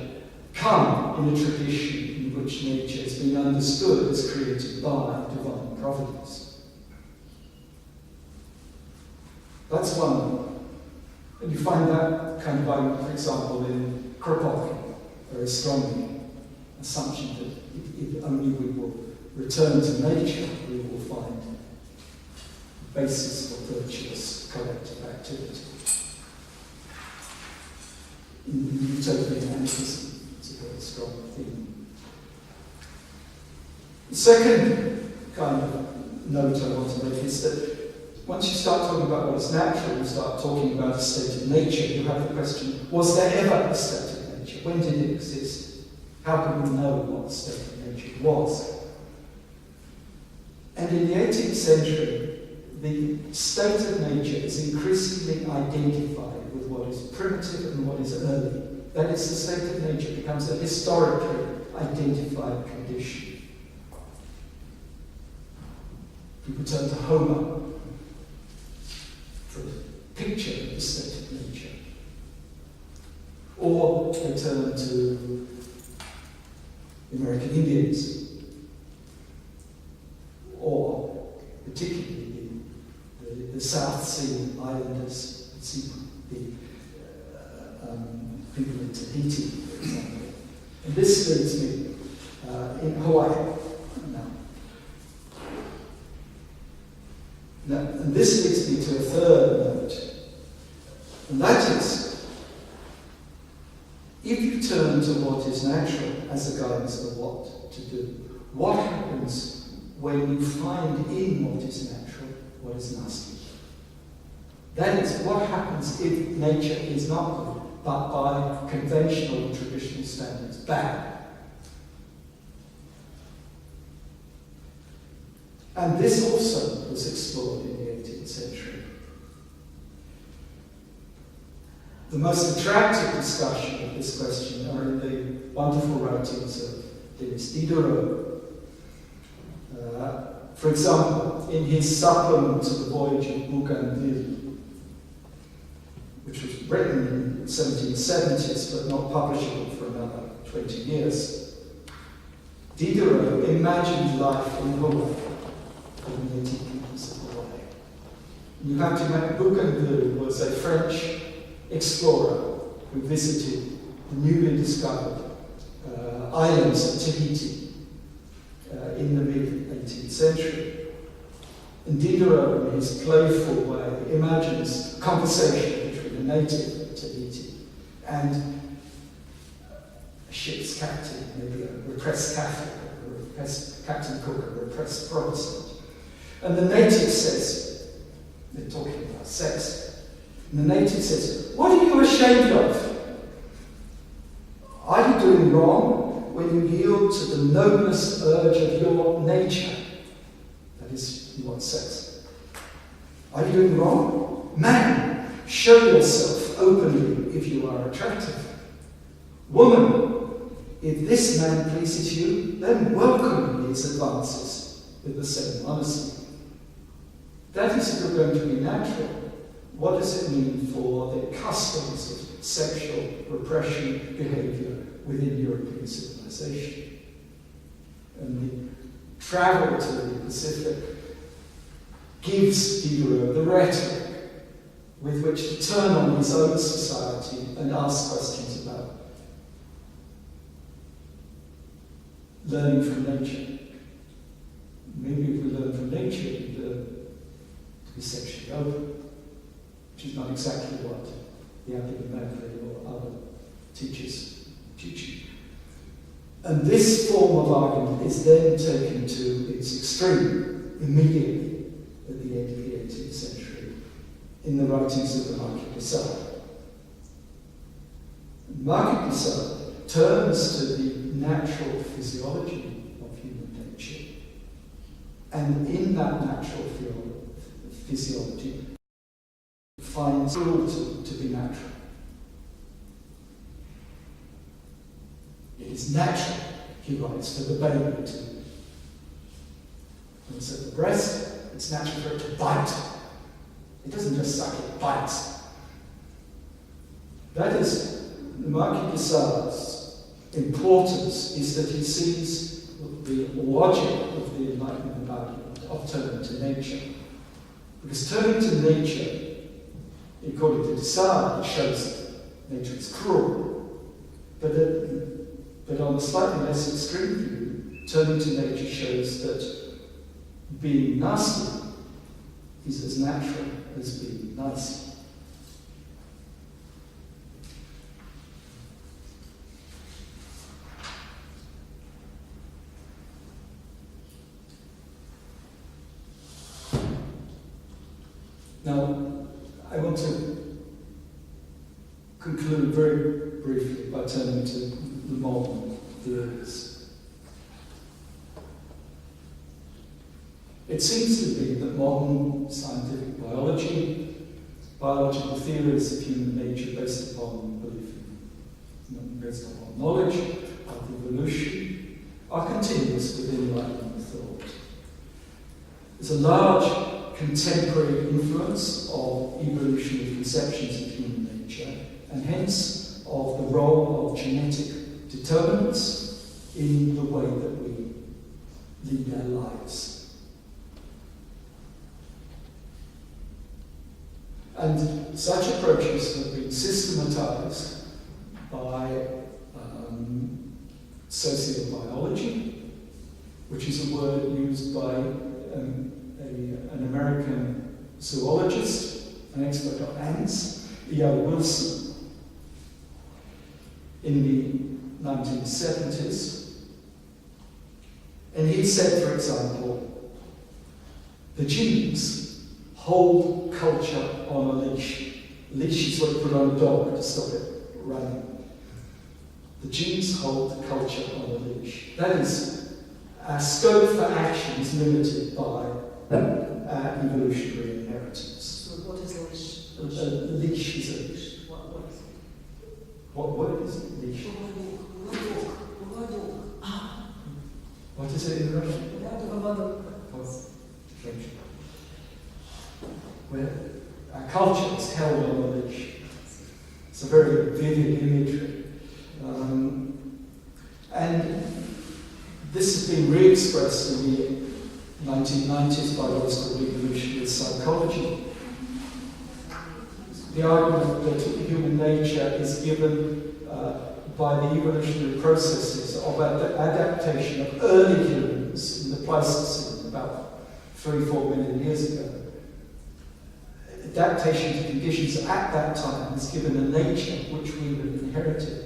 come in a tradition in which nature has been understood as created by divine providence. That's one. And you find that kind of argument, for example, in Kropotkin, very strongly, assumption that if only we will return to nature, we will find the basis for virtuous collective activity. In utopian anarchism, it's a very strong theme. The second kind of note I want to make is that once you start talking about what is natural, you start talking about a state of nature, you have the question, was there ever a state of nature? When did it exist? How can we know what the state of nature was? And in the 18th century, the state of nature is increasingly identified with what is primitive and what is early. That is, the state of nature becomes a historically identified condition. People turn to Homer for a picture of the state of nature. Or they turn to the American Indians, or particularly the South Sea Islanders, the people in Tahiti, for example. And this leads me in Hawaii now. And this leads me to a third note, and that is, if you turn to what is natural as a guidance of what to do, what happens when you find in what is natural what is nasty? That is, what happens if nature is not good, but by conventional and traditional standards, bad? And this also was explored in the 18th century. The most attractive discussion of this question are in the wonderful writings of Denis Diderot. For example, in his supplement to the Voyage of Bougainville, which was written in the 1770s but not publishable for another 20 years, Diderot imagined life in Hawaii for the native peoples of Hawaii. You have to remember, Bougainville was a French explorer who visited the newly discovered islands of Tahiti in the mid-18th century. And Diderot, in his playful way, imagines conversation between a native of Tahiti and a ship's captain, maybe a repressed Catholic, or a repressed Captain Cook, a repressed Protestant. And the native says, they're talking about sex, and the native says, "What are you ashamed of? Are you doing wrong when you yield to the noblest urge of your nature?" That is, you want sex. "Are you doing wrong? Man, show yourself openly if you are attractive. Woman, if this man pleases you, then welcome his advances with the same honesty." That is, if you're going to be natural. What does it mean for the customs of sexual repression behavior within European civilization? And the travel to the Pacific gives Diderot the rhetoric with which to turn on his own society and ask questions about learning from nature. Maybe if we learn from nature, we learn to be sexually open, which is not exactly what the Abigail or other teachers teach you. And this form of argument is then taken to its extreme immediately at the end of the 18th century in the writings of the Marquis de Sade. Marquis de Sade turns to the natural physiology of human nature, and in that natural physiology finds cruelty to be natural. It is natural, he writes, for the baby to, when it's at the breast, it's natural for it to bite. It doesn't just suck, it bites. That is, the Marquis de Sade's importance is that he sees the logic of the Enlightenment argument of turning to nature. Because turning to nature, according to de Sade, shows that nature is cruel. But on a slightly less extreme view, turning to nature shows that being nasty is as natural as being nice. Now, I want to conclude very briefly by turning to the modern learners. It seems to be that modern scientific biology, biological theories of human nature based upon belief in, based upon knowledge of evolution, are continuous within Enlightenment thought. There's a large contemporary influence of evolutionary conceptions of human nature, and hence of the role of genetic determinants in the way that we lead our lives. And such approaches have been systematized by sociobiology, which is a word used by an American zoologist, an expert on ants, E.O. Wilson, in the 1970s. And he said, for example, the genes hold culture on a leash. Leash is what you put on a dog to stop it running. The genes hold culture on a leash. That is, our scope for action is limited by our evolutionary inheritance. So what is leash? Leash is a leash. What is it? What is it? Leash? What is it in Russian? French. Where our culture is held on a leash. It's a very vivid imagery. And this has been re-expressed in the 1990s by what is called evolutionary psychology. The argument that human nature is given by the evolutionary processes of adaptation of early humans in the Pleistocene, about 3-4 million years ago. Adaptation to conditions at that time has given a nature which we have inherited,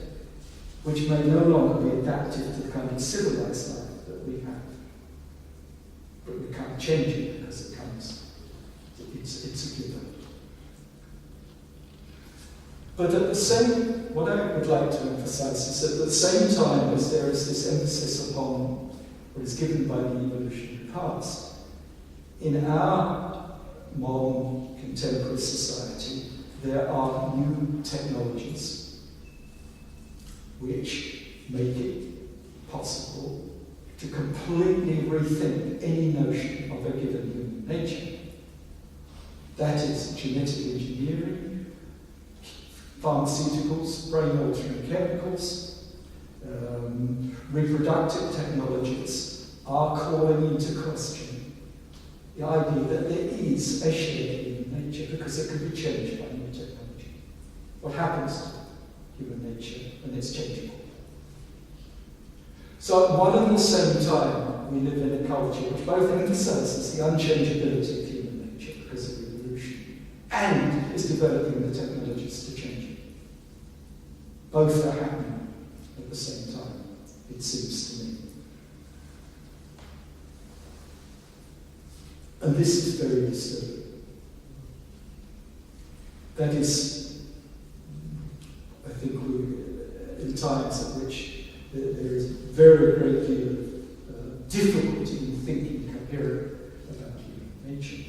which may no longer be adapted to the kind of civilized life that we have. But we can't change it because it comes. It's a given. But at the same, what I would like to emphasize is that at the same time as there is this emphasis upon what is given by the evolutionary past, in our modern contemporary society, there are new technologies which make it possible to completely rethink any notion of a given human nature. That is genetic engineering, pharmaceuticals, brain-altering chemicals, reproductive technologies are calling into question the idea that there is a shared human nature because it can be changed by new technology. What happens to human nature when it's changeable? So at one and the same time, we live in a culture which both emphasizes the unchangeability of human nature because of evolution and is developing the technologies to change it. Both are happening at the same time, it seems to me. And this is very disturbing. That is, I think, in times at which there is very great deal of difficulty in thinking coherently about human nature.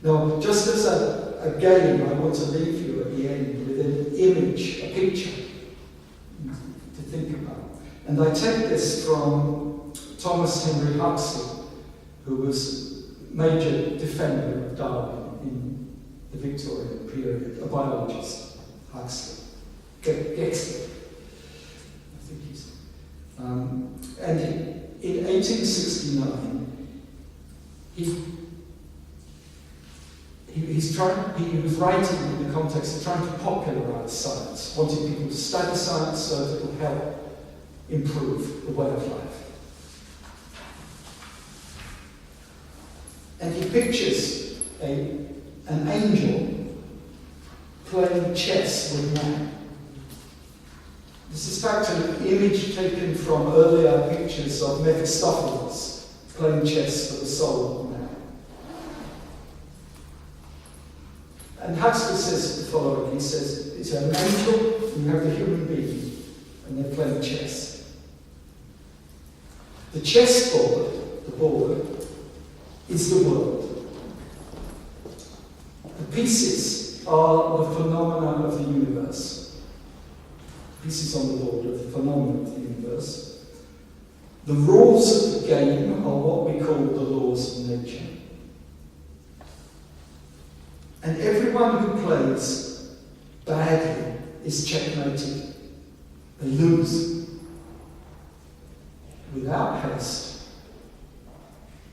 Now, just as a game, I want to leave you at the end with an image, a picture to think about. And I take this from Thomas Henry Huxley, who was major defender of Darwin in the Victorian period, a biologist, Huxley. Gexler, I think he's. And in 1869, he was writing in the context of trying to popularize science, wanting people to study science so that it would help improve the way of life. And he pictures an angel playing chess with man. This is in fact an image taken from earlier pictures of Mephistopheles playing chess for the soul of man. And Huxley says the following, he says, it's an angel, and you have the human being, and they're playing chess. The chessboard, the board, is the world. The pieces are the phenomena of the universe. Pieces on the board are the phenomena of the universe. The rules of the game are what we call the laws of nature. And everyone who plays badly is checkmated. They lose. Without haste,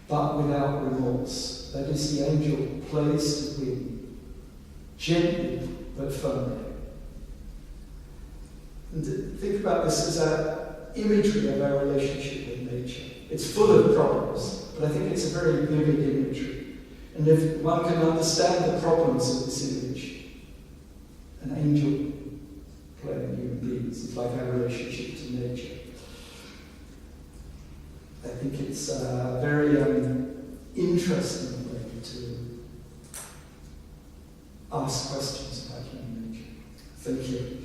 but without remorse. That is, the angel plays to win, gently but firmly. And think about this as an imagery of our relationship with nature. It's full of problems, but I think it's a very vivid imagery. And if one can understand the problems of this image, an angel playing human beings is like our relationship to nature. I think it's a very interesting way to ask questions about human nature. Thank you.